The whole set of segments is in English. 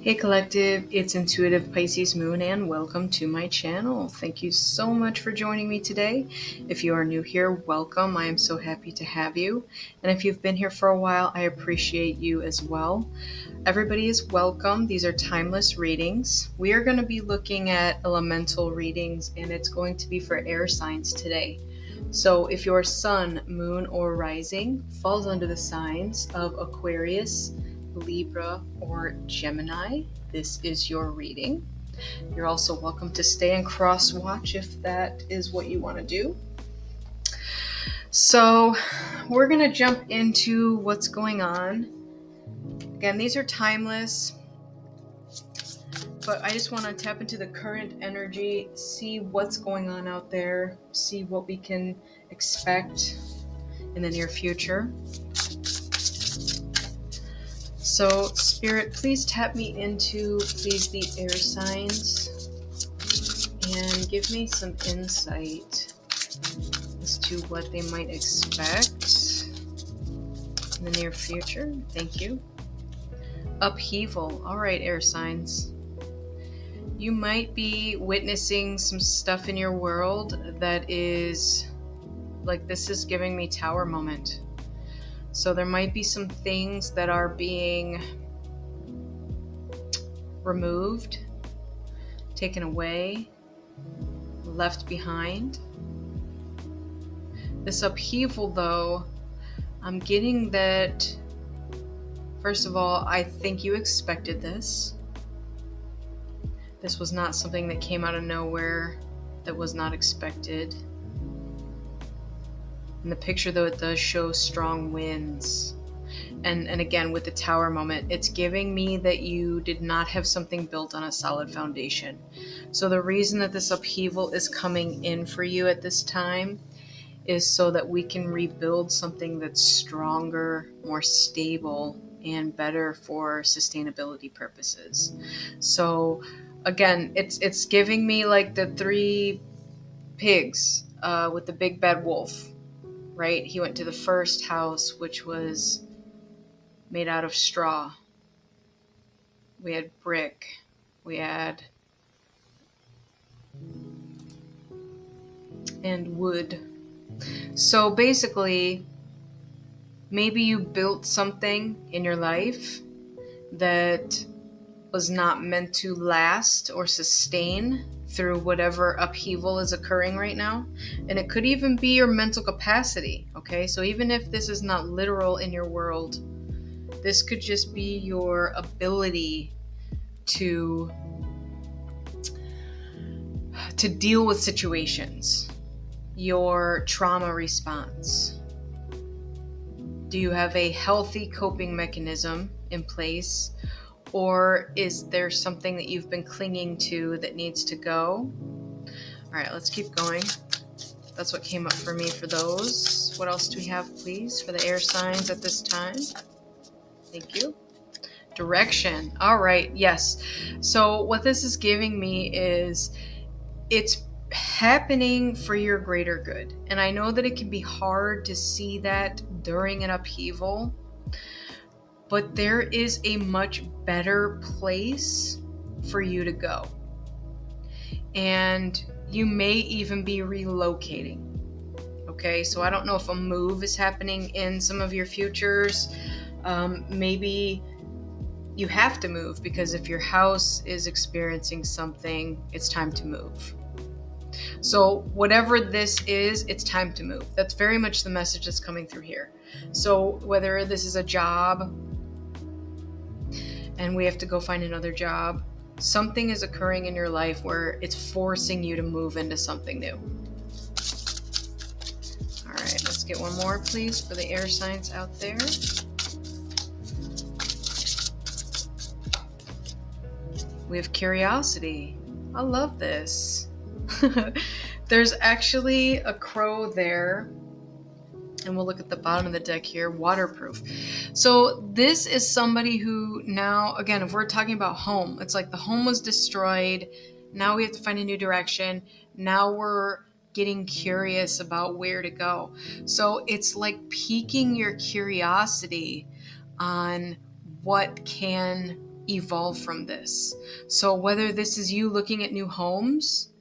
Hey Collective, it's Intuitive Pisces Moon and welcome to my channel. Thank you so much for joining me today. If you are new here, welcome. I am so happy to have you. And if you've been here for a while, I appreciate you as well. Everybody is welcome. These are timeless readings. We are going to be looking at elemental readings and it's going to be for air signs today. So if your sun, moon, or rising falls under the signs of Aquarius, Libra, or Gemini, this is your reading. You're also welcome to stay and cross watch if that is what you want to do. So we're going to jump into what's going on. Again, these are timeless, but I just want to tap into the current energy, see what's going on out there, see what we can expect in the near future. So, Spirit, please tap me into, please, the air signs and give me some insight as to what they might expect in the near future. Thank you. Upheaval. All right, air signs. You might be witnessing some stuff in your world that is, like, this is giving me Tower moment. So there might be some things that are being removed, taken away, left behind. This upheaval, though, I'm getting that, first of all, I think you expected this. This was not something that came out of nowhere, that was not expected. In the picture, though, it does show strong winds. And again, with the Tower moment, it's giving me that you did not have something built on a solid foundation. So the reason that this upheaval is coming in for you at this time is so that we can rebuild something that's stronger, more stable, and better for sustainability purposes. So again, it's giving me like the three pigs with the big bad wolf, right? He went to the first house, which was made out of straw. We had brick. We had and wood. So basically, maybe you built something in your life that was not meant to last or sustain through whatever upheaval is occurring right now. And it could even be your mental capacity, okay? So even if this is not literal in your world, this could just be your ability to deal with situations, your trauma response. Do you have a healthy coping mechanism in place, or is there something that you've been clinging to that needs to go? All right, let's keep going. That's what came up for me for those. What else do we have, please, for the air signs at this time? Thank you. Direction. All right, yes. So what this is giving me is it's happening for your greater good. And I know that it can be hard to see that during an upheaval, but there is a much better place for you to go. And you may even be relocating. Okay, so I don't know if a move is happening in some of your futures. Maybe you have to move because if your house is experiencing something, it's time to move. So whatever this is, it's time to move. That's very much the message that's coming through here. So whether this is a job and we have to go find another job, something is occurring in your life where it's forcing you to move into something new. All right, let's get one more, please, for the air signs out there. We have curiosity. I love this. There's actually a crow there. And we'll look at the bottom of the deck here, waterproof. So this is somebody who now, again, if we're talking about home, it's like the home was destroyed. Now we have to find a new direction. Now we're getting curious about where to go. So it's like piquing your curiosity on what can evolve from this. So whether this is you looking at new homes,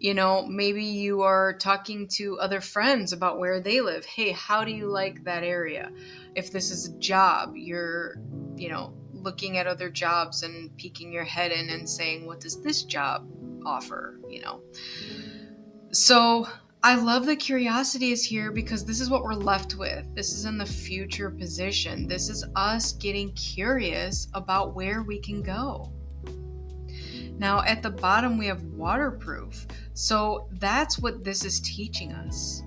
maybe you are talking to other friends about where they live. Hey, how do you like that area? If this is a job, you're, looking at other jobs and peeking your head in and saying, what does this job offer? So I love that curiosity is here, because this is what we're left with. This is in the future position. This is us getting curious about where we can go. Now at the bottom we have waterproof. So that's what this is teaching us.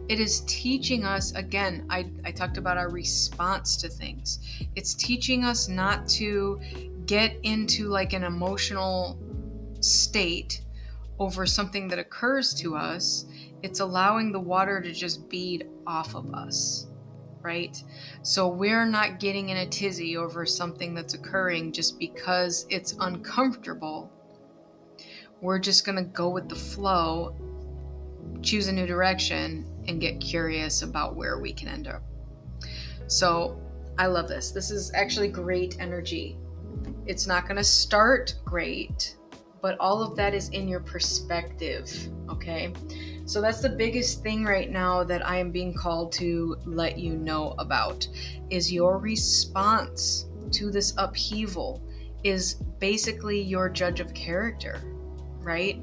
It is teaching us, again, I talked about our response to things. It's teaching us not to get into like an emotional state over something that occurs to us. It's allowing the water to just bead off of us, right? So we're not getting in a tizzy over something that's occurring just because it's uncomfortable. We're just going to go with the flow, choose a new direction, and get curious about where we can end up. So I love this. This is actually great energy. It's not going to start great, but all of that is in your perspective, okay? So that's the biggest thing right now that I am being called to let you know about, is your response to this upheaval is basically your judge of character, right?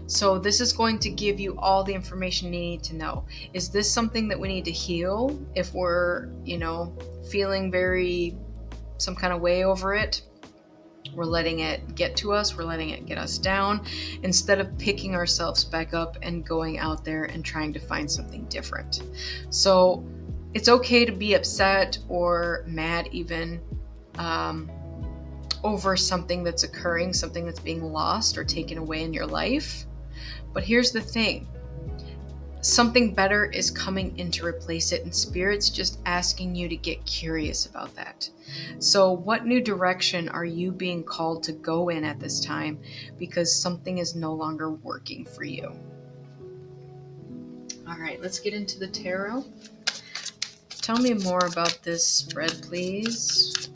So this is going to give you all the information you need to know. Is this something that we need to heal if we're, feeling some kind of way over it? We're letting it get to us. We're letting it get us down instead of picking ourselves back up and going out there and trying to find something different. So it's okay to be upset or mad even over something that's occurring, something that's being lost or taken away in your life. But here's the thing. Something better is coming in to replace it, and Spirit's just asking you to get curious about that. So what new direction are you being called to go in at this time, because something is no longer working for you? All right, let's get into the tarot. Tell me more about this spread, please.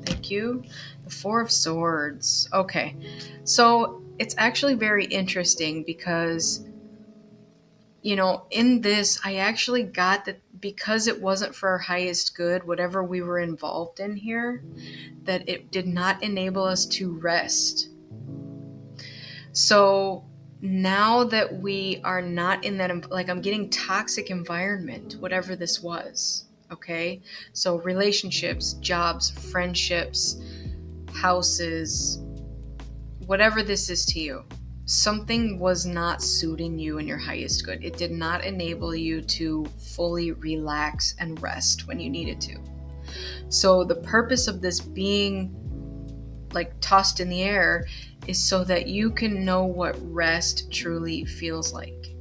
Thank you. The Four of Swords. Okay, so it's actually very interesting because, in this, I actually got that because it wasn't for our highest good, whatever we were involved in here, that it did not enable us to rest. So now that we are not in that, I'm getting toxic environment, whatever this was, okay? So relationships, jobs, friendships, houses, whatever this is to you, something was not suiting you in your highest good. It did not enable you to fully relax and rest when you needed to. So the purpose of this being tossed in the air is so that you can know what rest truly feels like.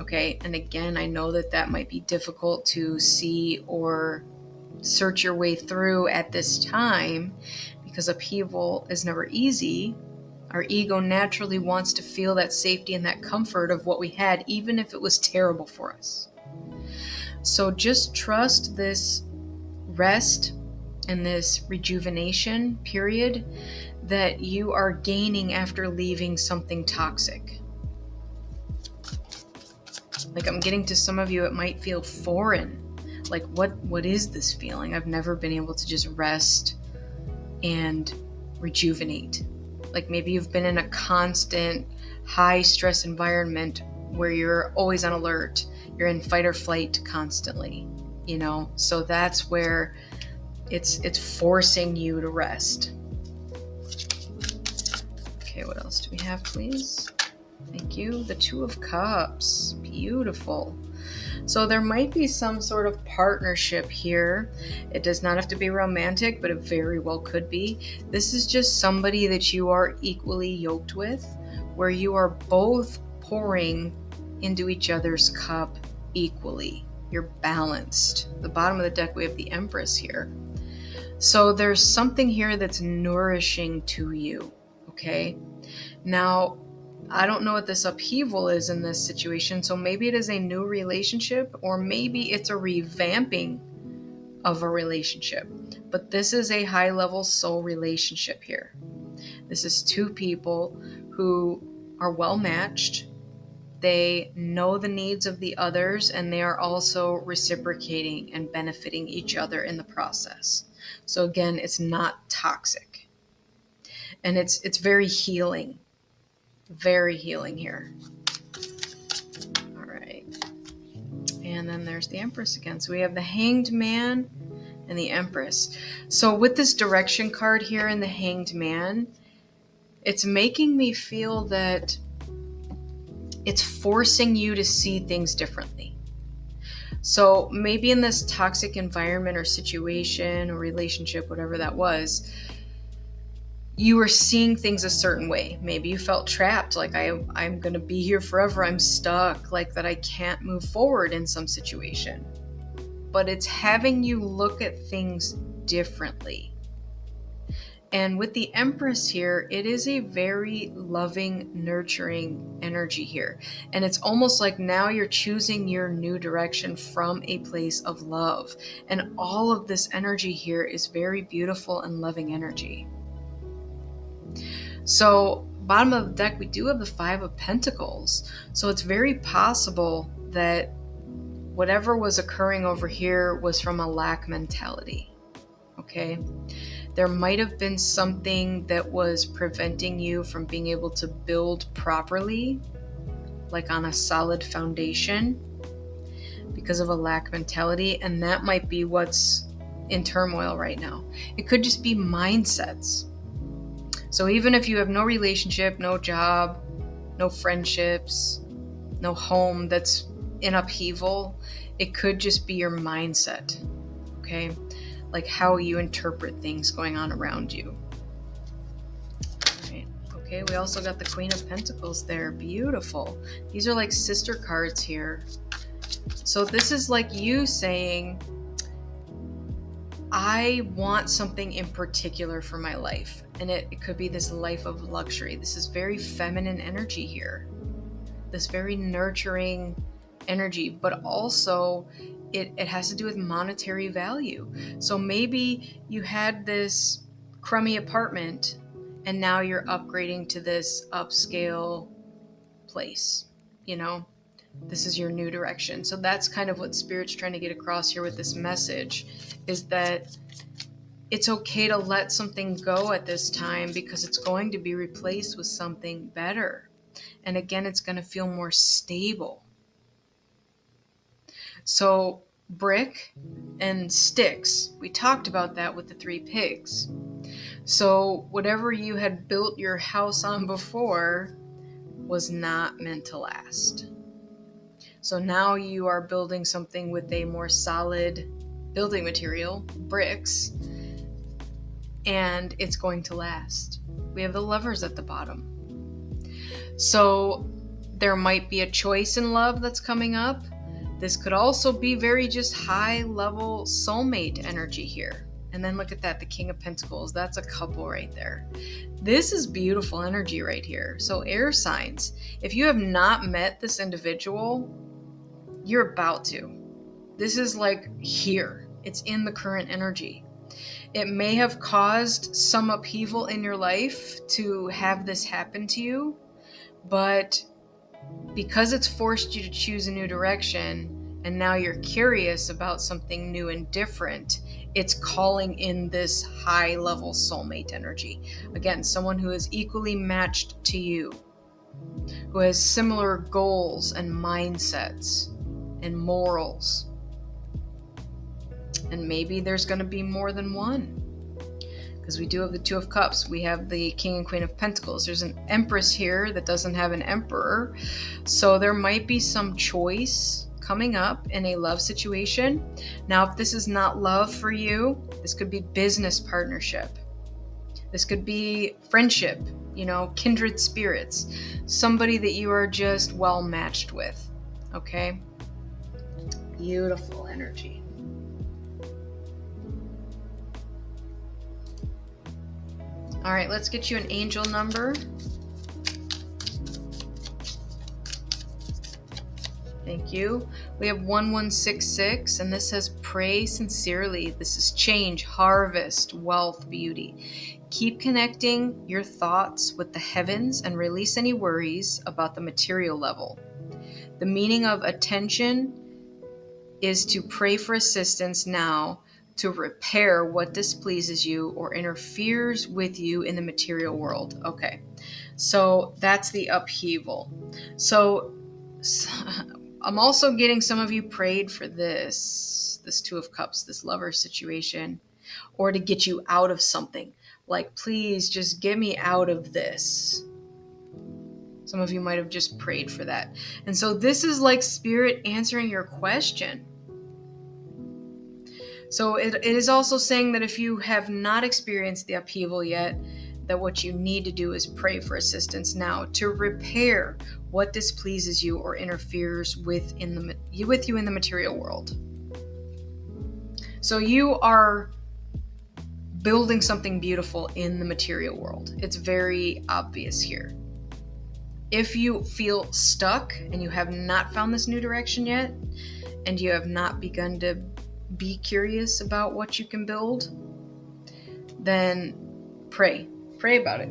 Okay, and again, I know that might be difficult to see or search your way through at this time, because upheaval is never easy. Our ego naturally wants to feel that safety and that comfort of what we had, even if it was terrible for us. So just trust this rest and this rejuvenation period that you are gaining after leaving something toxic. I'm getting to some of you, it might feel foreign. What is this feeling? I've never been able to just rest and rejuvenate. Maybe you've been in a constant high stress environment where you're always on alert. You're in fight or flight constantly, so that's where it's forcing you to rest. Okay, what else do we have, please? Thank you. The Two of Cups. Beautiful. So there might be some sort of partnership here. It does not have to be romantic, but it very well could be. This is just somebody that you are equally yoked with, where you are both pouring into each other's cup equally. You're balanced. At the bottom of the deck, we have the Empress here. So there's something here that's nourishing to you, okay? Now, I don't know what this upheaval is in this situation, so maybe it is a new relationship, or maybe it's a revamping of a relationship. But this is a high-level soul relationship here. This is two people who are well matched. They know the needs of the others, and they are also reciprocating and benefiting each other in the process. So again, it's not toxic. And it's very healing. Very healing here. All right. And then there's the Empress again. So we have the Hanged Man and the Empress. So with this direction card here in the Hanged Man, it's making me feel that it's forcing you to see things differently. So maybe in this toxic environment or situation or relationship, whatever that was, you were seeing things a certain way. Maybe you felt trapped, like I'm going to be here forever. I'm stuck, like that I can't move forward in some situation. But it's having you look at things differently. And with the Empress here, it is a very loving, nurturing energy here. And it's almost like now you're choosing your new direction from a place of love. And all of this energy here is very beautiful and loving energy. So, bottom of the deck, we do have the Five of Pentacles. So it's very possible that whatever was occurring over here was from a lack mentality. Okay? There might have been something that was preventing you from being able to build properly, like on a solid foundation, because of a lack mentality, and that might be what's in turmoil right now. It could just be mindsets. So even if you have no relationship, no job, no friendships, no home that's in upheaval, it could just be your mindset, okay? Like how you interpret things going on around you. All right. Okay, we also got the Queen of Pentacles there. Beautiful. These are like sister cards here. So this is like you saying, I want something in particular for my life. And it could be this life of luxury. This is very feminine energy here. This very nurturing energy, but also it has to do with monetary value. So maybe you had this crummy apartment and now you're upgrading to this upscale place. You know, this is your new direction. So that's kind of what Spirit's trying to get across here with this message, is that it's okay to let something go at this time because it's going to be replaced with something better. And again, it's going to feel more stable. So brick and sticks, we talked about that with the 3 pigs. So whatever you had built your house on before was not meant to last. So now you are building something with a more solid building material, bricks, and it's going to last. We have the Lovers at the bottom. So there might be a choice in love that's coming up. This could also be very just high level soulmate energy here. And then look at that, the King of Pentacles. That's a couple right there. This is beautiful energy right here. So air signs, if you have not met this individual, you're about to. This is like here. It's in the current energy. It may have caused some upheaval in your life to have this happen to you, but because it's forced you to choose a new direction and now you're curious about something new and different, it's calling in this high level soulmate energy. Again, someone who is equally matched to you, who has similar goals and mindsets and morals. And maybe there's going to be more than one, because we do have the 2 of Cups. We have the King and Queen of Pentacles. There's an Empress here that doesn't have an Emperor. So there might be some choice coming up in a love situation. Now, if this is not love for you, this could be business partnership. This could be friendship, kindred spirits. Somebody that you are just well matched with. Okay? Beautiful energy. All right, let's get you an angel number. Thank you. We have 1166, and this says, pray sincerely. This is change, harvest, wealth, beauty. Keep connecting your thoughts with the heavens and release any worries about the material level. The meaning of attention is to pray for assistance now to repair what displeases you or interferes with you in the material world. Okay, so that's the upheaval. So I'm also getting some of you prayed for this Two of Cups, this lover situation, or to get you out of something. Like, please just get me out of this. Some of you might have just prayed for that. And so this is like Spirit answering your question. So it is also saying that if you have not experienced the upheaval yet, that what you need to do is pray for assistance now to repair what displeases you or interferes with you in the material world. So you are building something beautiful in the material world. It's very obvious here. If you feel stuck and you have not found this new direction yet, and you have not begun to be curious about what you can build, then pray. Pray about it.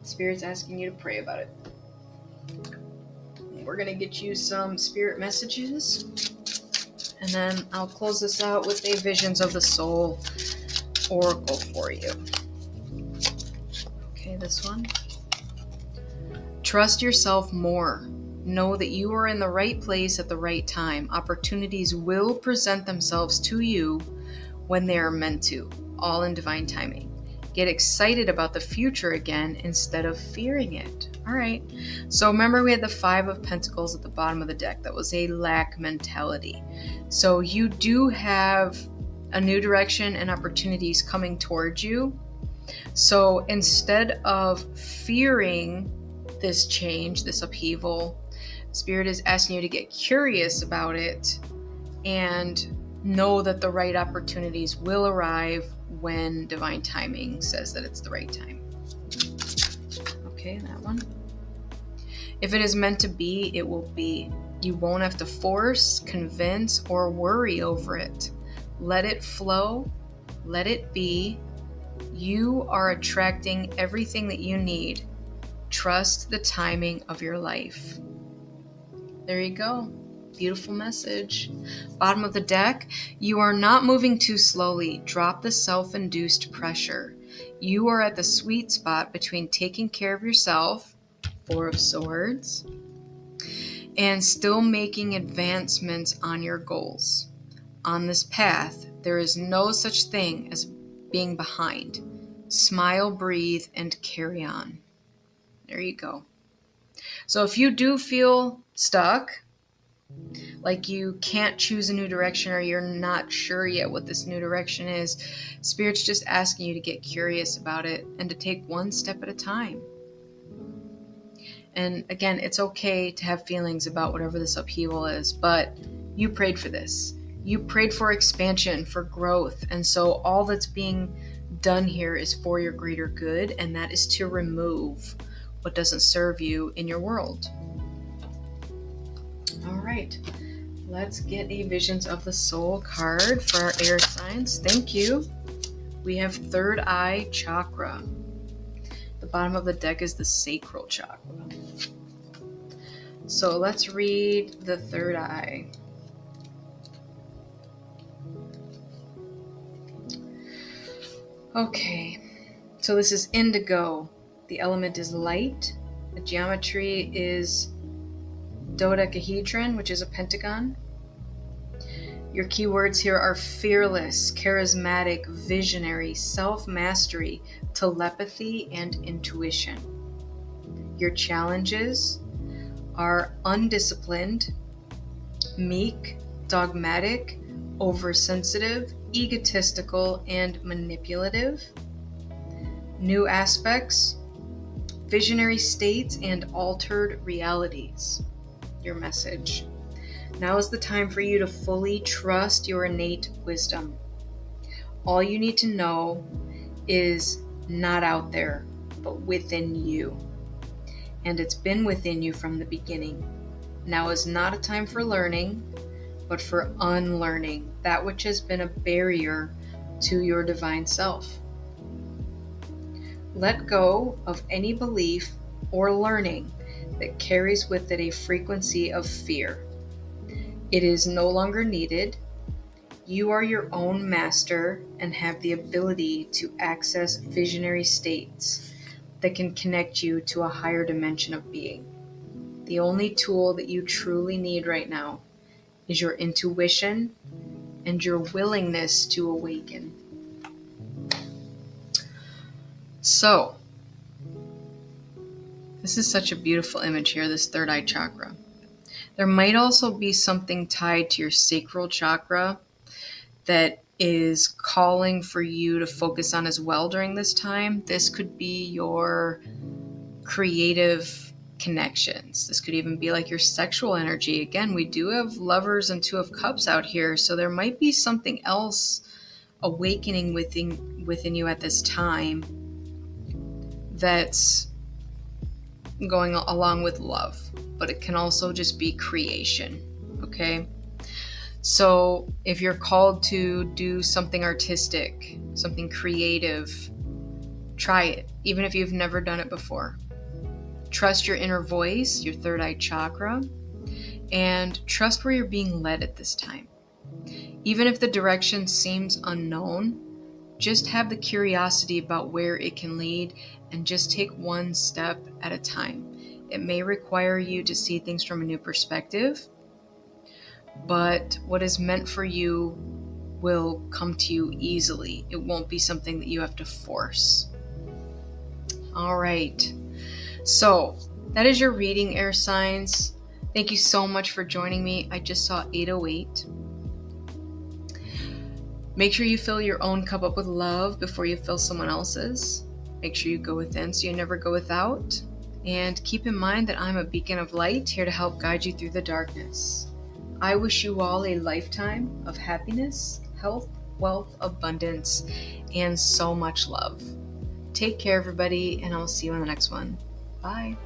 Spirit's asking you to pray about it. We're going to get you some spirit messages, and then I'll close this out with a Visions of the Soul oracle for you. Okay, this one. Trust yourself more. Know that you are in the right place at the right time. Opportunities will present themselves to you when they are meant to, all in divine timing. Get excited about the future again instead of fearing it. All right. So remember, we had the 5 of Pentacles at the bottom of the deck. That was a lack mentality. So you do have a new direction and opportunities coming towards you. So instead of fearing this change, this upheaval, Spirit is asking you to get curious about it and know that the right opportunities will arrive when divine timing says that it's the right time. Okay, that one. If it is meant to be, it will be. You won't have to force, convince, or worry over it. Let it flow. Let it be. You are attracting everything that you need. Trust the timing of your life. There you go. Beautiful message. Bottom of the deck, you are not moving too slowly. Drop the self-induced pressure. You are at the sweet spot between taking care of yourself, 4 of Swords, and still making advancements on your goals. On this path, there is no such thing as being behind. Smile, breathe, and carry on. There you go. So if you do feel stuck, like you can't choose a new direction, or you're not sure yet what this new direction is, Spirit's just asking you to get curious about it and to take one step at a time. And again, it's okay to have feelings about whatever this upheaval is, but you prayed for this. You prayed for expansion, for growth. And so all that's being done here is for your greater good, and that is to remove what doesn't serve you in your world. All right, let's get a Visions of the Soul card for our air signs. Thank you. We have Third Eye Chakra. The bottom of the deck is the Sacral Chakra. So let's read the third eye. Okay, so this is indigo. The element is light. The geometry is dodecahedron, which is a pentagon. Your keywords here are fearless, charismatic, visionary, self-mastery, telepathy, and intuition. Your challenges are undisciplined, meek, dogmatic, oversensitive, egotistical, and manipulative. New aspects, visionary states, and altered realities. Your message. Now is the time for you to fully trust your innate wisdom. All you need to know is not out there, but within you. And it's been within you from the beginning. Now is not a time for learning. but for unlearning that which has been a barrier to your divine self. Let go of any belief or learning that carries with it a frequency of fear. It is no longer needed. You are your own master and have the ability to access visionary states that can connect you to a higher dimension of being. The only tool that you truly need right now is your intuition and your willingness to awaken. So, this is such a beautiful image here, this third eye chakra. There might also be something tied to your sacral chakra that is calling for you to focus on as well during this time. This could be your creative connections. This could even be like your sexual energy. Again, we do have Lovers and Two of Cups out here, so there might be something else awakening within you at this time that's going along with love, but it can also just be creation, okay? So if you're called to do something artistic, something creative, try it, even if you've never done it before. Trust your inner voice, your third eye chakra, and trust where you're being led at this time. Even if the direction seems unknown, just have the curiosity about where it can lead and just take one step at a time. It may require you to see things from a new perspective, but what is meant for you will come to you easily. It won't be something that you have to force. All right. So that is your reading, air signs. Thank you so much for joining me. I just saw 808. Make sure you fill your own cup up with love before you fill someone else's. Make sure you go within so you never go without. And keep in mind that I'm a beacon of light here to help guide you through the darkness. I wish you all a lifetime of happiness, health, wealth, abundance, and so much love. Take care, everybody, and I'll see you in the next one. Bye.